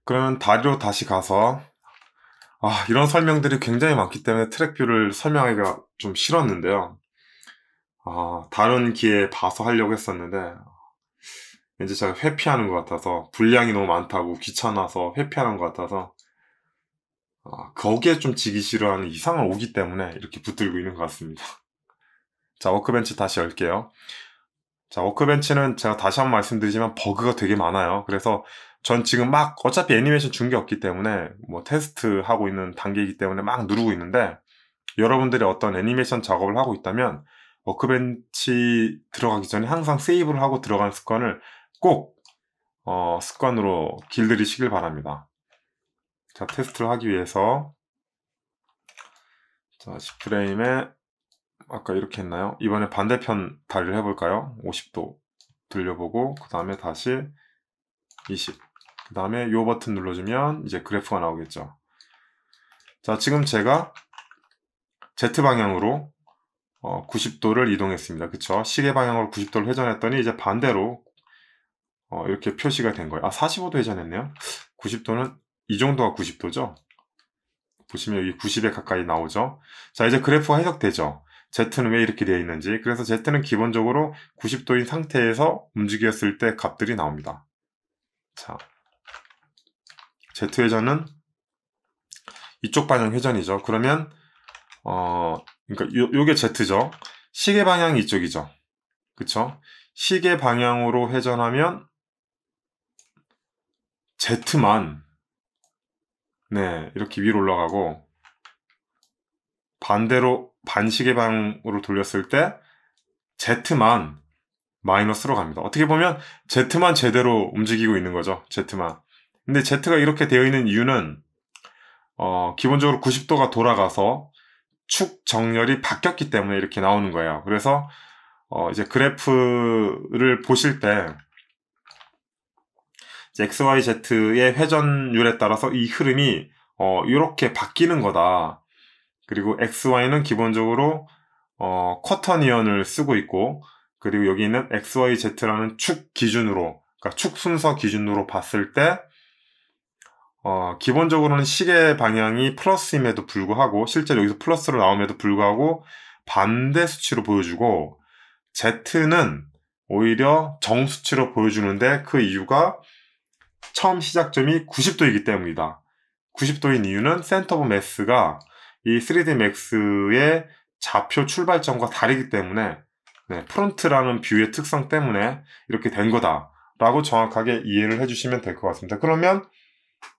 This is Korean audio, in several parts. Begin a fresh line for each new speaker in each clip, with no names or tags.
그러면 다리로 다시 가서 이런 설명들이 굉장히 많기 때문에 트랙뷰를 설명하기가 좀 싫었는데요. 다른 기회에 봐서 하려고 했었는데 왠지 제가 회피하는 것 같아서 분량이 너무 많다고 귀찮아서 회피하는 것 같아서 거기에 좀 지기 싫어하는 이상은 오기 때문에 이렇게 붙들고 있는 것 같습니다. 자, 워크벤치 다시 열게요. 자, 워크벤치는 제가 다시 한번 말씀드리지만 버그가 되게 많아요. 그래서 전 지금 막 어차피 애니메이션 준 게 없기 때문에 뭐 테스트하고 있는 단계이기 때문에 막 누르고 있는데 여러분들이 어떤 애니메이션 작업을 하고 있다면 워크벤치 들어가기 전에 항상 세이브를 하고 들어가는 습관을 꼭 습관으로 길들이시길 바랍니다. 자, 테스트를 하기 위해서 자, 10프레임에 아까 이렇게 했나요? 이번에 반대편 다리를 해볼까요? 50도 돌려보고 그 다음에 다시 20. 그 다음에 이 버튼 눌러주면 이제 그래프가 나오겠죠. 자, 지금 제가 Z방향으로 90도를 이동했습니다. 그쵸? 시계 방향으로 90도를 회전했더니 이제 반대로 이렇게 표시가 된 거예요. 45도 회전했네요. 90도는 이 정도가 90도죠? 보시면 여기 90에 가까이 나오죠? 자, 이제 그래프가 해석되죠? Z는 왜 이렇게 되어 있는지. 그래서 Z는 기본적으로 90도인 상태에서 움직였을 때 값들이 나옵니다. 자, Z 회전은 이쪽 방향 회전이죠. 그러면 그러니까 요게 Z죠. 시계 방향이 이쪽이죠. 그쵸? 시계 방향으로 회전하면 Z만 네, 이렇게 위로 올라가고 반대로 반시계 방향으로 돌렸을 때 Z만 마이너스로 갑니다. 어떻게 보면 Z만 제대로 움직이고 있는 거죠. Z만. 근데 Z가 이렇게 되어 있는 이유는 기본적으로 90도가 돌아가서 축 정렬이 바뀌었기 때문에 이렇게 나오는 거예요. 그래서 이제 그래프를 보실 때 XYZ의 회전율에 따라서 이 흐름이 이렇게 바뀌는 거다. 그리고 XY는 기본적으로 쿼터니언을 쓰고 있고 그리고 여기 있는 XYZ라는 축 기준으로 그러니까 축 순서 기준으로 봤을 때 기본적으로는 시계 방향이 플러스임에도 불구하고 실제로 여기서 플러스로 나옴에도 불구하고 반대 수치로 보여주고 Z는 오히려 정수치로 보여주는데 그 이유가 처음 시작점이 90도이기 때문이다. 90도인 이유는 센터 오브 매스가 이 3D 맥스의 좌표 출발점과 다르기 때문에 프론트라는 뷰의 특성 때문에 이렇게 된 거다라고 정확하게 이해를 해주시면 될 것 같습니다. 그러면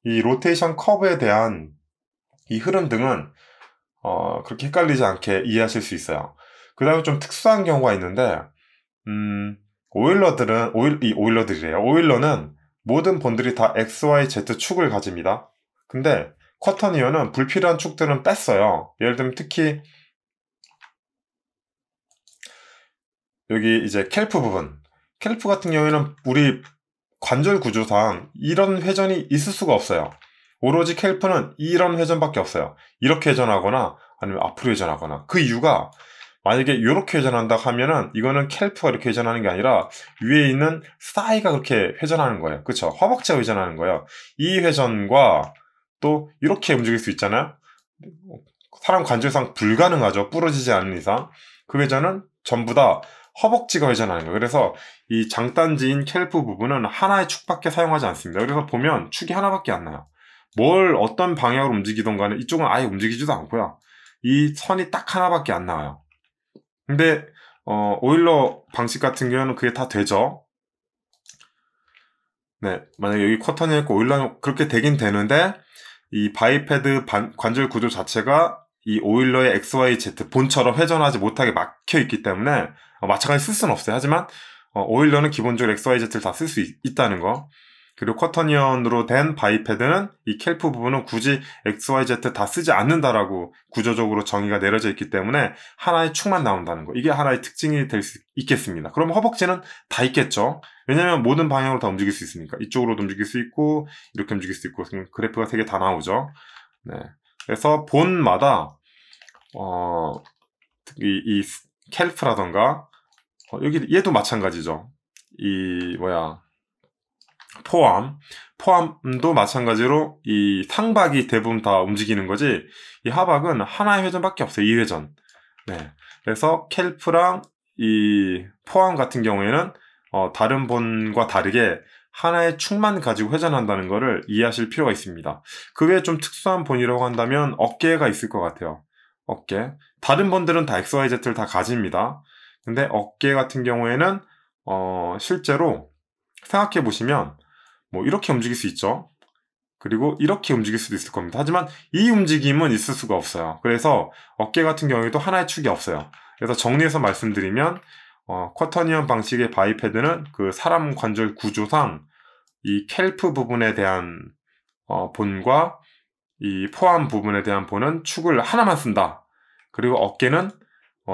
이 로테이션 커브에 대한 이 흐름 등은 그렇게 헷갈리지 않게 이해하실 수 있어요. 그 다음에 좀 특수한 경우가 있는데 오일러들이래요. 오일러는 모든 본들이 다 XYZ 축을 가집니다. 근데 쿼터니어는 불필요한 축들은 뺐어요. 예를 들면 특히 여기 이제 캘프 부분. 캘프 같은 경우에는 우리 관절 구조상 이런 회전이 있을 수가 없어요. 오로지 캘프는 이런 회전밖에 없어요. 이렇게 회전하거나 아니면 앞으로 회전하거나. 그 이유가 만약에 이렇게 회전한다 하면은 이거는 캘프가 이렇게 회전하는 게 아니라 위에 있는 사이가 그렇게 회전하는 거예요. 그쵸? 허벅지가 회전하는 거예요. 이 회전과 또 이렇게 움직일 수 있잖아요. 사람 관절상 불가능하죠. 부러지지 않는 이상. 그 회전은 전부 다 허벅지가 회전하는 거예요. 그래서 이 장단지인 캘프 부분은 하나의 축밖에 사용하지 않습니다. 그래서 보면 축이 하나밖에 안 나요. 뭘 어떤 방향으로 움직이던 간에 이쪽은 아예 움직이지도 않고요. 이 선이 딱 하나밖에 안 나와요. 근데 오일러 방식 같은 경우는 그게 다 되죠. 네, 만약에 여기 쿼터니 있고 오일러 그렇게 되긴 되는데 이 바이패드 관절 구조 자체가 이 오일러의 XYZ 본처럼 회전하지 못하게 막혀 있기 때문에 마찬가지 쓸 수는 없어요. 하지만 오일러는 기본적으로 XYZ를 다 쓸 수 있다는 거. 그리고 쿼터니언으로 된 바이패드는 이 캘프 부분은 굳이 XYZ 다 쓰지 않는다라고 구조적으로 정의가 내려져 있기 때문에 하나의 축만 나온다는 거. 이게 하나의 특징이 될 수 있겠습니다. 그럼 허벅지는 다 있겠죠. 왜냐하면 모든 방향으로 다 움직일 수 있으니까. 이쪽으로도 움직일 수 있고 이렇게 움직일 수 있고 그래프가 3개 다 나오죠. 네. 그래서 본마다 이 캘프라던가 여기 얘도 마찬가지죠. 이 포함도 마찬가지로 이 상박이 대부분 다 움직이는 거지, 이 하박은 하나의 회전밖에 없어요. 이 회전. 네. 그래서 켈프랑 이 포함 같은 경우에는 다른 본과 다르게 하나의 축만 가지고 회전한다는 것을 이해하실 필요가 있습니다. 그 외에 좀 특수한 본이라고 한다면 어깨가 있을 것 같아요. 어깨. 다른 본들은 다 XYZ를 다 가집니다. 근데 어깨 같은 경우에는 실제로 생각해 보시면 뭐 이렇게 움직일 수 있죠. 그리고 이렇게 움직일 수도 있을 겁니다. 하지만 이 움직임은 있을 수가 없어요. 그래서 어깨 같은 경우에도 하나의 축이 없어요. 그래서 정리해서 말씀드리면 쿼터니언 방식의 바이패드는 그 사람 관절 구조상 이 캘프 부분에 대한 본과 이 포함 부분에 대한 본은 축을 하나만 쓴다. 그리고 어깨는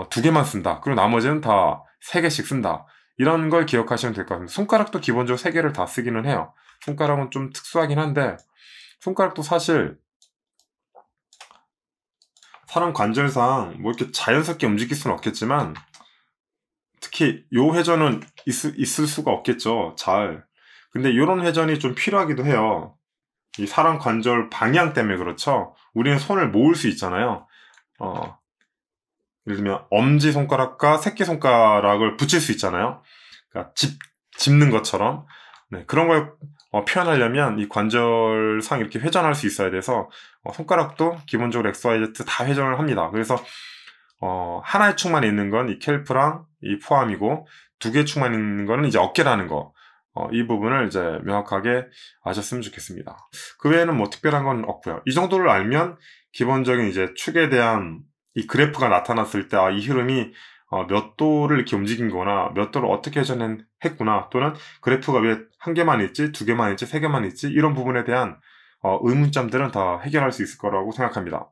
두 개만 쓴다. 그리고 나머지는 다 세 개씩 쓴다. 이런 걸 기억하시면 될 것 같습니다. 손가락도 기본적으로 세 개를 다 쓰기는 해요. 손가락은 좀 특수하긴 한데, 손가락도 사실 사람 관절상 뭐 이렇게 자연스럽게 움직일 수는 없겠지만, 특히 요 회전은 있을 수가 없겠죠. 잘. 근데 이런 회전이 좀 필요하기도 해요. 이 사람 관절 방향 때문에 그렇죠. 우리는 손을 모을 수 있잖아요. 예를 들면 엄지손가락과 새끼손가락을 붙일 수 있잖아요. 그러니까 짚는 것처럼. 네, 그런 걸 표현하려면 이 관절상 이렇게 회전할 수 있어야 돼서 손가락도 기본적으로 XYZ 다 회전을 합니다. 그래서 하나의 축만 있는 건 이 캘프랑 이 포함이고, 두 개의 축만 있는 거는 이제 어깨라는 거. 이 부분을 이제 명확하게 아셨으면 좋겠습니다. 그 외에는 뭐 특별한 건 없고요. 이 정도를 알면 기본적인 이제 축에 대한 이 그래프가 나타났을 때, 이 흐름이 몇 도를 이렇게 움직인 거나, 몇 도를 어떻게 회전했구나, 또는 그래프가 왜 한 개만 있지, 두 개만 있지, 세 개만 있지, 이런 부분에 대한 의문점들은 다 해결할 수 있을 거라고 생각합니다.